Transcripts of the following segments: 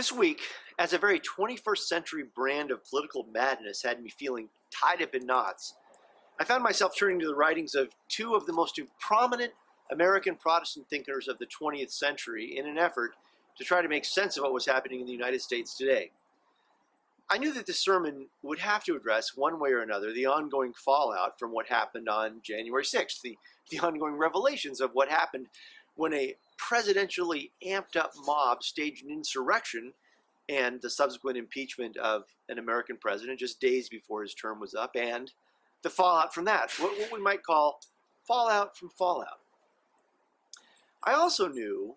This week, as a very 21st century brand of political madness had me feeling tied up in knots, I found myself turning to the writings of two of the most prominent American Protestant thinkers of the 20th century in an effort to try to make sense of what was happening in the United States today. I knew that this sermon would have to address, one way or another, the ongoing fallout from what happened on January 6th, the ongoing revelations of what happened when a presidentially amped up mob staged an insurrection and the subsequent impeachment of an American president just days before his term was up, and the fallout from that, what we might call fallout from fallout. I also knew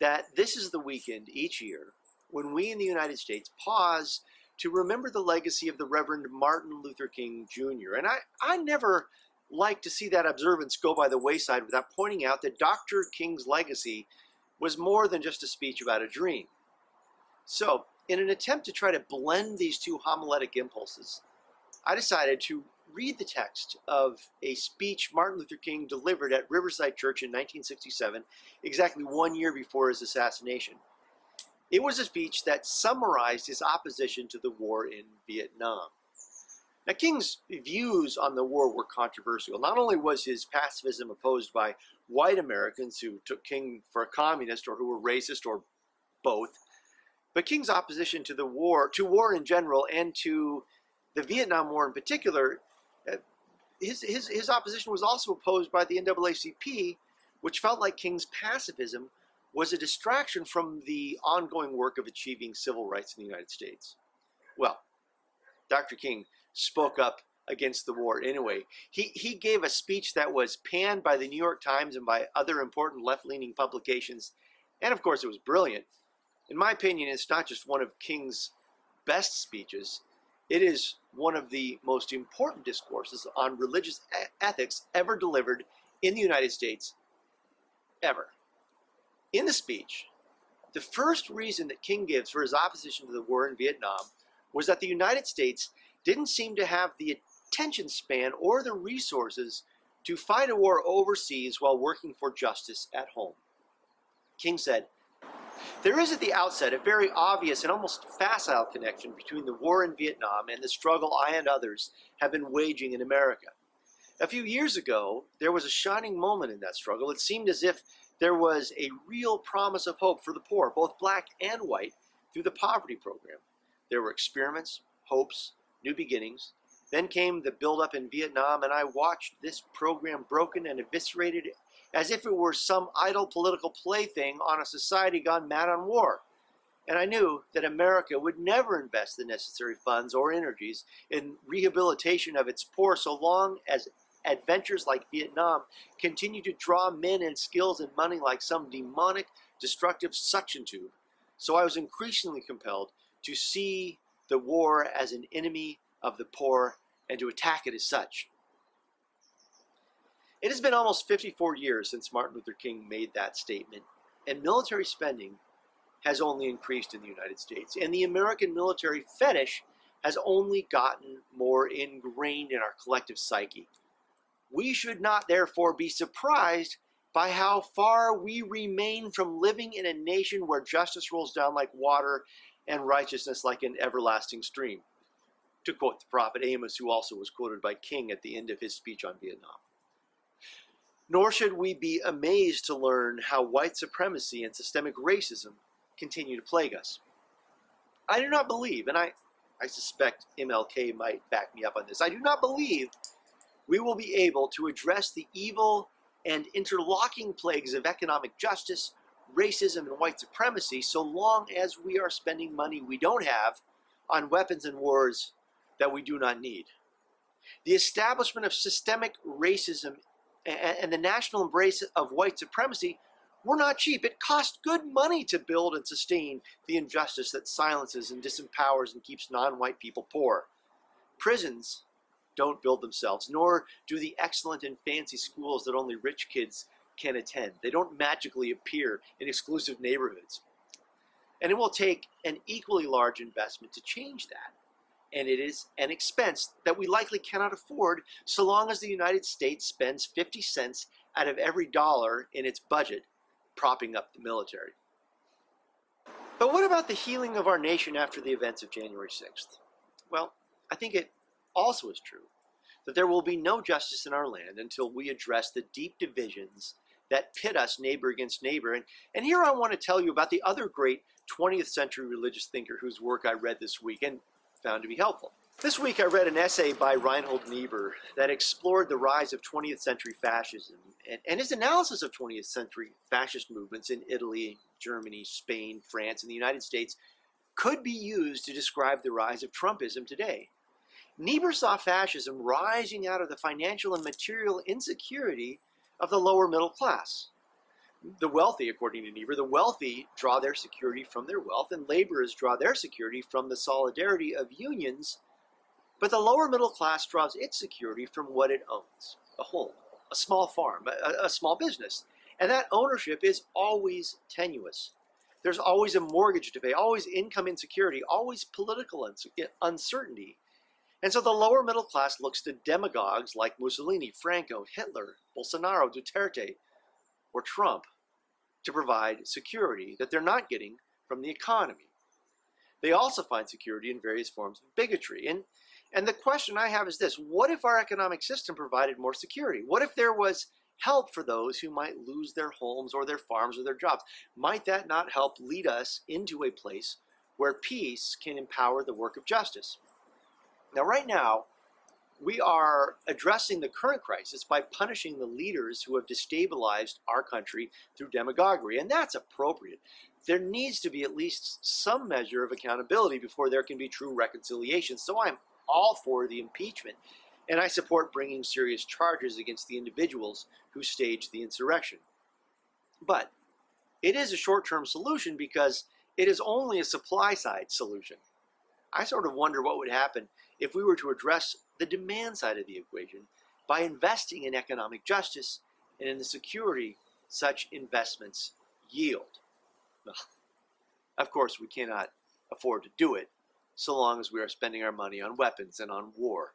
that this is the weekend each year when we in the United States pause to remember the legacy of the Reverend Martin Luther King Jr. And I never like to see that observance go by the wayside without pointing out that Dr. King's legacy was more than just a speech about a dream. So, in an attempt to try to blend these two homiletic impulses, I decided to read the text of a speech Martin Luther King delivered at Riverside Church in 1967, exactly 1 year before his assassination. It was a speech that summarized his opposition to the war in Vietnam. Now, King's views on the war were controversial. Not only was his pacifism opposed by white Americans who took King for a communist or who were racist or both, but King's opposition to war in general, and to the Vietnam War in particular, his opposition was also opposed by the NAACP, which felt like King's pacifism was a distraction from the ongoing work of achieving civil rights in the United States. Well, Dr. King spoke up against the war anyway. He gave a speech that was panned by the New York Times and by other important left-leaning publications, and of course it was brilliant. In my opinion, it's not just one of King's best speeches, it is one of the most important discourses on religious ethics ever delivered in the United States, ever. In the speech, the first reason that King gives for his opposition to the war in Vietnam was that the United States didn't seem to have the attention span or the resources to fight a war overseas while working for justice at home. King said, "There is at the outset a very obvious and almost facile connection between the war in Vietnam and the struggle I and others have been waging in America. A few years ago, there was a shining moment in that struggle. It seemed as if there was a real promise of hope for the poor, both black and white, through the poverty program. There were experiments, hopes, new beginnings. Then came the buildup in Vietnam, and I watched this program broken and eviscerated as if it were some idle political plaything on a society gone mad on war. And I knew that America would never invest the necessary funds or energies in rehabilitation of its poor so long as adventures like Vietnam continue to draw men and skills and money like some demonic, destructive suction tube. So I was increasingly compelled to see the war as an enemy of the poor and to attack it as such." It has been almost 54 years since Martin Luther King made that statement, and military spending has only increased in the United States, and the American military fetish has only gotten more ingrained in our collective psyche. We should not, therefore, be surprised by how far we remain from living in a nation where justice rolls down like water and righteousness like an everlasting stream, to quote the prophet Amos, who also was quoted by King at the end of his speech on Vietnam. Nor should we be amazed to learn how white supremacy and systemic racism continue to plague us. I do not believe, and I suspect MLK might back me up on this, I do not believe we will be able to address the evil and interlocking plagues of economic justice, racism, and white supremacy so long as we are spending money we don't have on weapons and wars that we do not need. The establishment of systemic racism and the national embrace of white supremacy were not cheap. It cost good money to build and sustain the injustice that silences and disempowers and keeps non-white people poor. Prisons don't build themselves, nor do the excellent and fancy schools that only rich kids can attend. They don't magically appear in exclusive neighborhoods. And it will take an equally large investment to change that. And it is an expense that we likely cannot afford so long as the United States spends 50 cents out of every dollar in its budget propping up the military. But what about the healing of our nation after the events of January 6th? Well, I think it also is true that there will be no justice in our land until we address the deep divisions that pit us neighbor against neighbor. And here I want to tell you about the other great 20th century religious thinker whose work I read this week and found to be helpful. This week I read an essay by Reinhold Neibuhr that explored the rise of 20th century fascism and his analysis of 20th century fascist movements in Italy, Germany, Spain, France, and the United States could be used to describe the rise of Trumpism today. Niebuhr saw fascism rising out of the financial and material insecurity of the lower middle class. The wealthy, according to Niebuhr, the wealthy draw their security from their wealth, and laborers draw their security from the solidarity of unions. But the lower middle class draws its security from what it owns: a home, a small farm, a small business. And that ownership is always tenuous. There's always a mortgage to pay, always income insecurity, always political uncertainty. And so the lower middle class looks to demagogues like Mussolini, Franco, Hitler, Bolsonaro, Duterte, or Trump to provide security that they're not getting from the economy. They also find security in various forms of bigotry. And the question I have is this: what if our economic system provided more security? What if there was help for those who might lose their homes or their farms or their jobs? Might that not help lead us into a place where peace can empower the work of justice? Now, right now, we are addressing the current crisis by punishing the leaders who have destabilized our country through demagoguery, and that's appropriate. There needs to be at least some measure of accountability before there can be true reconciliation. So I'm all for the impeachment, and I support bringing serious charges against the individuals who staged the insurrection. But it is a short-term solution because it is only a supply-side solution. I sort of wonder what would happen if we were to address the demand side of the equation by investing in economic justice and in the security such investments yield. Well, of course, we cannot afford to do it so long as we are spending our money on weapons and on war.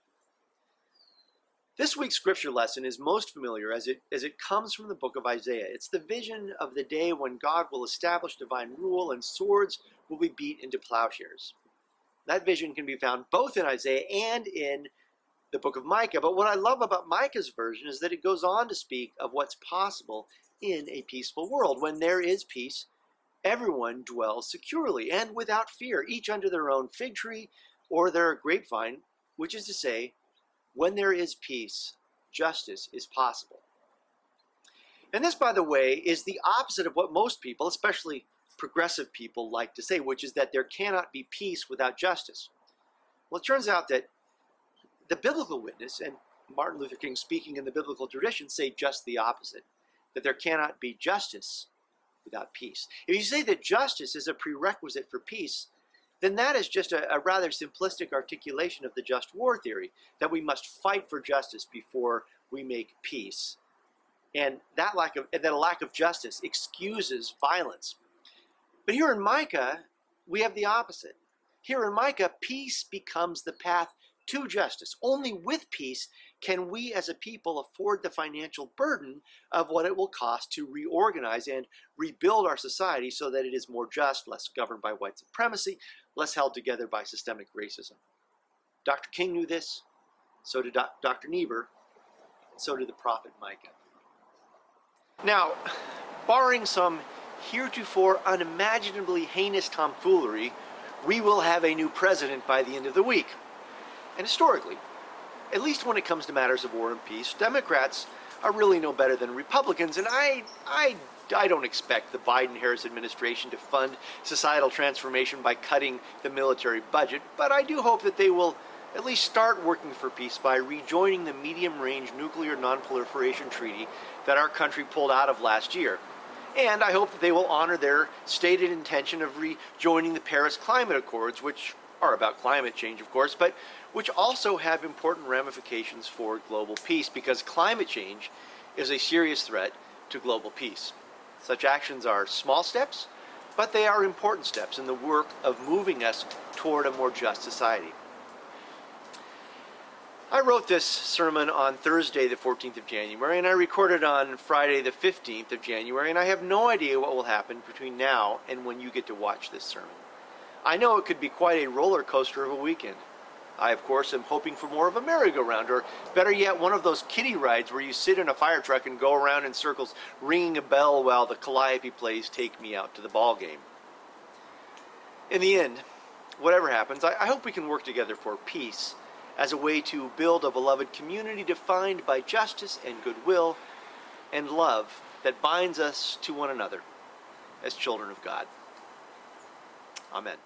This week's scripture lesson is most familiar as it comes from the book of Isaiah. It's the vision of the day when God will establish divine rule and swords will be beat into plowshares. That vision can be found both in Isaiah and in the book of Micah. But what I love about Micah's version is that it goes on to speak of what's possible in a peaceful world. When there is peace, everyone dwells securely and without fear, each under their own fig tree or their grapevine, which is to say, when there is peace, justice is possible. And this, by the way, is the opposite of what most people, especially progressive people, like to say, which is that there cannot be peace without justice. Well, it turns out that the biblical witness and Martin Luther King speaking in the biblical tradition say just the opposite, that there cannot be justice without peace. If you say that justice is a prerequisite for peace, then that is just a rather simplistic articulation of the just war theory, that we must fight for justice before we make peace. And that a lack of justice excuses violence. But here in Micah, we have the opposite. Here in Micah, peace becomes the path to justice. Only with peace can we as a people afford the financial burden of what it will cost to reorganize and rebuild our society so that it is more just, less governed by white supremacy, less held together by systemic racism. Dr. King knew this, so did Dr. Neibuhr, and so did the prophet Micah. Now, barring some heretofore unimaginably heinous tomfoolery, we will have a new president by the end of the week. And historically, at least when it comes to matters of war and peace, Democrats are really no better than Republicans, and I don't expect the Biden-Harris administration to fund societal transformation by cutting the military budget, but I do hope that they will at least start working for peace by rejoining the medium-range nuclear non-proliferation treaty that our country pulled out of last year. And I hope that they will honor their stated intention of rejoining the Paris Climate Accords, which are about climate change, of course, but which also have important ramifications for global peace, because climate change is a serious threat to global peace. Such actions are small steps, but they are important steps in the work of moving us toward a more just society. I wrote this sermon on Thursday, the 14th of January, and I recorded on Friday, the 15th of January, and I have no idea what will happen between now and when you get to watch this sermon. I know it could be quite a roller coaster of a weekend. I, of course, am hoping for more of a merry-go-round, or better yet, one of those kiddie rides where you sit in a fire truck and go around in circles, ringing a bell while the calliope plays Take Me Out to the Ball Game. In the end, whatever happens, I hope we can work together for peace, as a way to build a beloved community defined by justice and goodwill and love that binds us to one another as children of God. Amen.